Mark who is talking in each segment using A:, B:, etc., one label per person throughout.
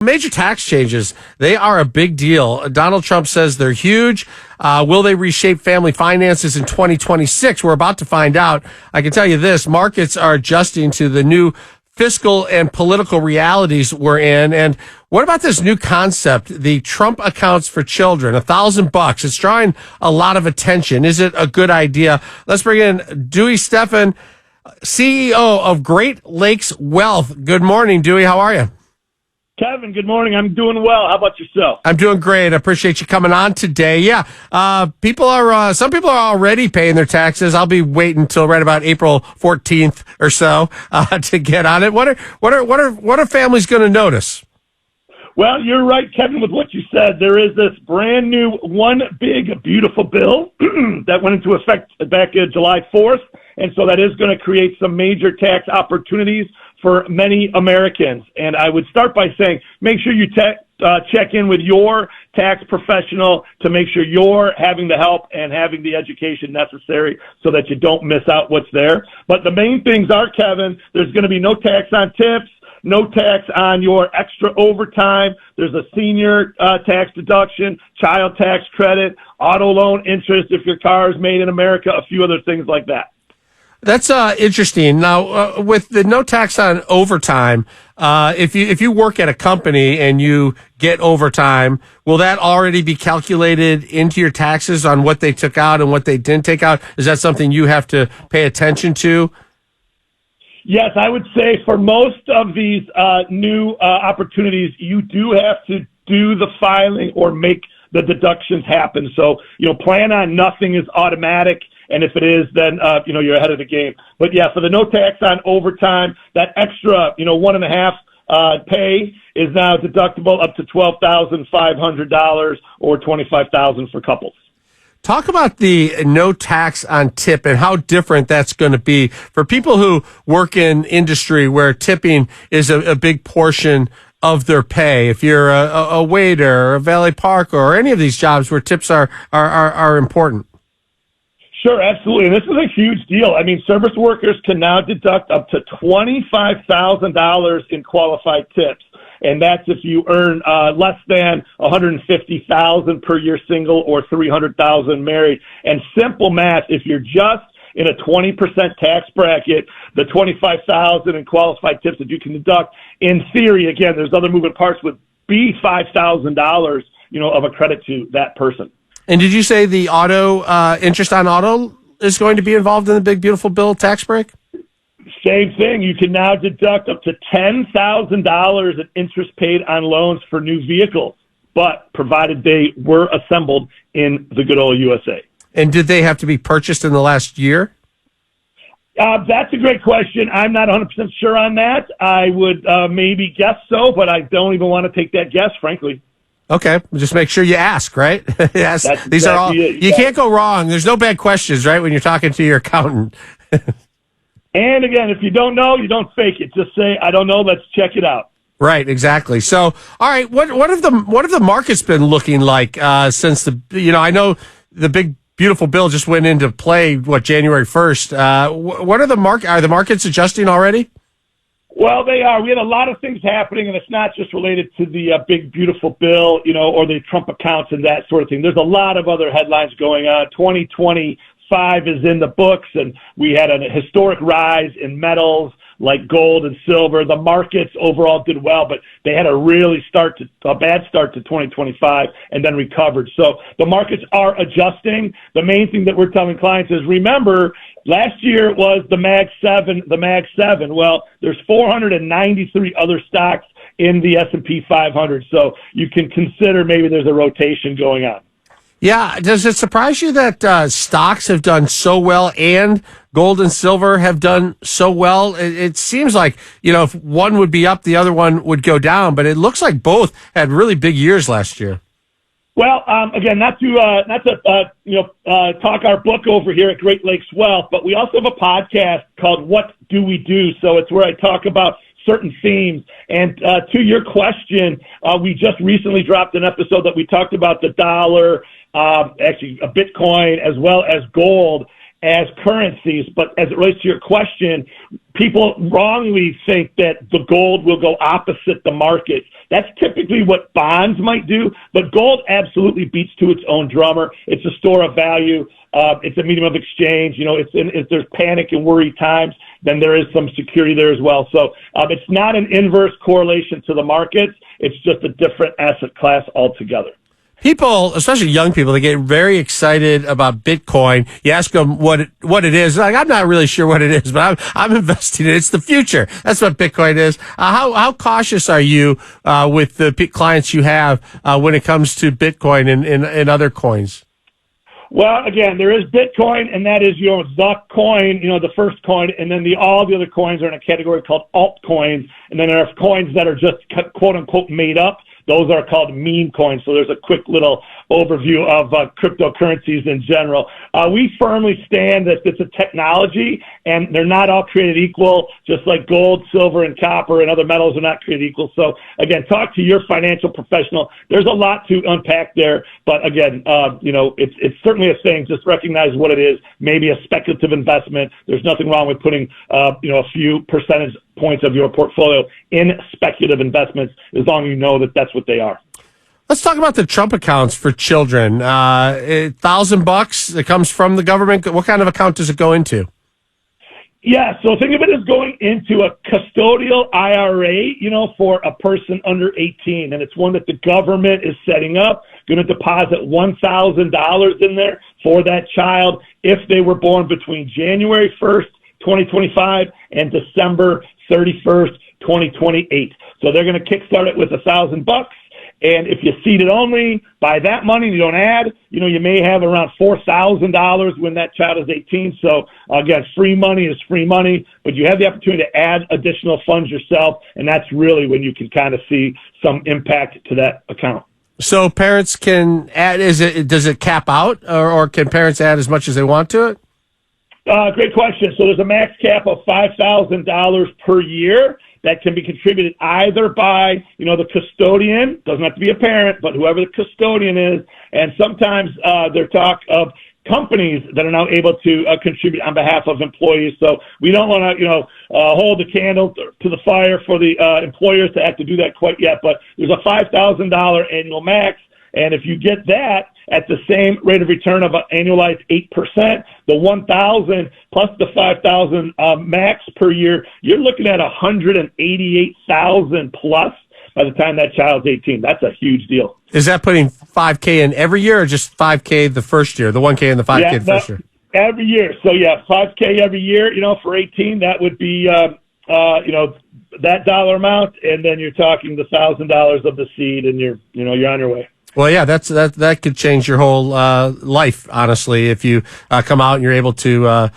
A: Major tax changes, they are a big deal. Donald Trump says they're huge. Will they reshape family finances in 2026? We're about to find out. I can tell you this, markets are adjusting to the new fiscal and political realities we're in. And what about this new concept, the Trump accounts for children, $1,000? It's drawing a lot of attention. Is it a good idea? Let's bring in Dewey Steffen, CEO of Great Lakes Wealth. Good morning, Dewey. How are you?
B: Kevin, good morning. I'm doing well. How about yourself?
A: I'm doing great. I appreciate you coming on today. Yeah, some people are already paying their taxes. I'll be waiting until right about April 14th or so to get on it. What are families going to notice?
B: Well, you're right, Kevin, with what you said. There is this brand new One Big Beautiful Bill that went into effect back July 4th, and so that is going to create some major tax opportunities for many Americans. And I would start by saying, make sure you check in with your tax professional to make sure you're having the help and having the education necessary so that you don't miss out what's there. But the main things are, Kevin, there's going to be no tax on tips, no tax on your extra overtime. There's a senior tax deduction, child tax credit, auto loan interest if your car is made in America, a few other things like that.
A: That's interesting. Now, with the no tax on overtime, if you work at a company and you get overtime, will that already be calculated into your taxes on what they took out and what they didn't take out? Is that something you have to pay attention to?
B: Yes, I would say for most of these new opportunities, you do have to do the filing or make the deductions happen. So, plan on nothing is automatic. And if it is, then, you're ahead of the game. But yeah, for the no tax on overtime, that extra, 1.5 pay is now deductible up to $12,500 or $25,000 for couples.
A: Talk about the no tax on tip and how different that's going to be for people who work in industry where tipping is a big portion of their pay. If you're a waiter or a valet parker or any of these jobs where tips are important.
B: Sure, absolutely. And this is a huge deal. I mean, service workers can now deduct up to $25,000 in qualified tips. And that's if you earn less than $150,000 per year single or $300,000 married. And simple math, if you're just in a 20% tax bracket, the $25,000 in qualified tips that you can deduct, in theory, again, there's other moving parts, would be $5,000, of a credit to that person.
A: And did you say the interest on auto is going to be involved in the Big Beautiful Bill tax break?
B: Same thing. You can now deduct up to $10,000 in interest paid on loans for new vehicles, but provided they were assembled in the good old USA.
A: And did they have to be purchased in the last year?
B: That's a great question. I'm not 100% sure on that. I would maybe guess so, but I don't even want to take that guess, frankly.
A: Okay, just make sure you ask, right? Yes,
B: That's
A: these are all.
B: it.
A: You can't go wrong. There's no bad questions, right? When you're talking to your accountant.
B: And again, if you don't know, you don't fake it. Just say, "I don't know. Let's check it out."
A: Right, exactly. So, all right, what have the markets been looking like since I know the Big Beautiful Bill just went into play January 1st. What are the markets adjusting already?
B: Well, they are. We had a lot of things happening, and it's not just related to the Big Beautiful Bill, or the Trump accounts and that sort of thing. There's a lot of other headlines going on. 2025 is in the books, and we had a historic rise in metals like gold and silver. The markets overall did well, but they had a bad start to 2025 and then recovered. So the markets are adjusting. The main thing that we're telling clients is, remember, last year it was the Mag 7. Well, there's 493 other stocks in the S&P 500. So you can consider maybe there's a rotation going on.
A: Yeah. Does it surprise you that stocks have done so well and gold and silver have done so well? It seems like, if one would be up, the other one would go down, but it looks like both had really big years last year.
B: Well, again, not to talk our book over here at Great Lakes Wealth, but we also have a podcast called What Do We Do? So it's where I talk about certain themes. And to your question, we just recently dropped an episode that we talked about the dollar, actually a Bitcoin as well as gold. as currencies. But as it relates to your question, people wrongly think that the gold will go opposite the market. That's typically what bonds might do, but gold absolutely beats to its own drummer. It's a store of value. It's a medium of exchange. If there's panic and worry times, then there is some security there as well. So it's not an inverse correlation to the markets. It's just a different asset class altogether.
A: People, especially young people, they get very excited about Bitcoin. You ask them what it is. Like, I'm not really sure what it is, but I'm investing in it. It's the future. That's what Bitcoin is. How cautious are you with the clients you have when it comes to Bitcoin and other coins?
B: Well, again, there is Bitcoin, and that is, the coin, the first coin, and then all the other coins are in a category called altcoins, and then there are coins that are just quote unquote made up. Those are called meme coins. So there's a quick little overview of cryptocurrencies in general. We firmly stand that it's a technology, and they're not all created equal, just like gold, silver, and copper and other metals are not created equal. So, again, talk to your financial professional. There's a lot to unpack there. But, again, it's certainly a thing. Just recognize what it is, maybe a speculative investment. There's nothing wrong with putting, a few percentage points of your portfolio in speculative investments, as long as you know that that's what they are.
A: Let's talk about the Trump accounts for children. $1,000 that comes from the government. What kind of account does it go into?
B: Yeah, so think of it as going into a custodial IRA, for a person under 18, and it's one that the government is setting up, going to deposit $1,000 in there for that child if they were born between January 1st, 2025 and December 31st, 2028. So they're going to kickstart it with $1,000. And if you seed it only, by that money, you don't add, you may have around $4,000 when that child is 18. So again, free money is free money, but you have the opportunity to add additional funds yourself. And that's really when you can kind of see some impact to that account.
A: So parents can add, does it cap out or can parents add as much as they want to it?
B: Great question. So there's a max cap of $5,000 per year that can be contributed either by, the custodian, doesn't have to be a parent, but whoever the custodian is. And sometimes there's talk of companies that are now able to contribute on behalf of employees. So we don't want to, hold the candle to the fire for the employers to have to do that quite yet. But there's a $5,000 annual max. And if you get that at the same rate of return of an annualized 8%, the 1,000 plus the 5,000 max per year, you're looking at 188,000 plus by the time that child's 18. That's a huge deal.
A: Is that putting $5K in every year or just $5K the first year, the $1K and the $5K the first year?
B: Every year. So yeah, $5K every year, for 18, that would be, that dollar amount. And then you're talking the $1,000 of the seed and you're on your way.
A: Well, yeah, that could change your whole life, honestly, if you come out and you're able to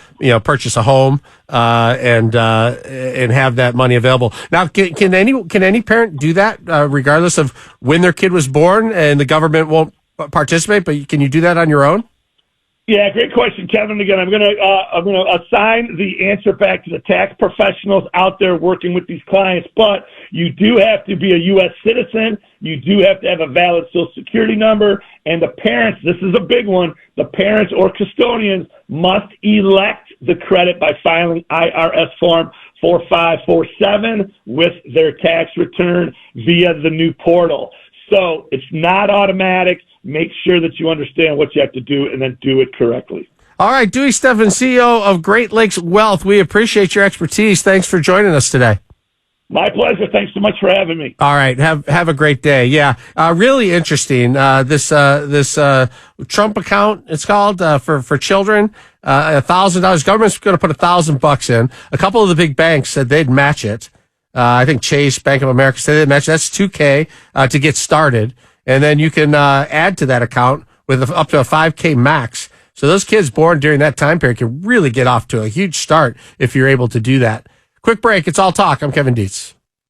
A: purchase a home and have that money available. Now, can any parent do that regardless of when their kid was born and the government won't participate? But can you do that on your own?
B: Yeah, great question, Kevin. Again, I'm gonna assign the answer back to the tax professionals out there working with these clients. But you do have to be a U.S. citizen. You do have to have a valid Social Security number, and the parents. This is a big one. The parents or custodians must elect the credit by filing IRS form 4547 with their tax return via the new portal. So it's not automatic. Make sure that you understand what you have to do and then do it correctly.
A: All right, Dewey Steffen, CEO of Great Lakes Wealth. We appreciate your expertise. Thanks for joining us today.
B: My pleasure. Thanks so much for having me.
A: All right. Have a great day. Yeah. Really interesting. This Trump account, it's called, for children, $1,000. Government's going to put $1,000 in. A couple of the big banks said they'd match it. I think Chase, Bank of America said they'd match it. That's $2K, to get started. And then you can, add to that account with up to a $5K max. So those kids born during that time period can really get off to a huge start if you're able to do that. Quick break. It's All Talk. I'm Kevin Dietz.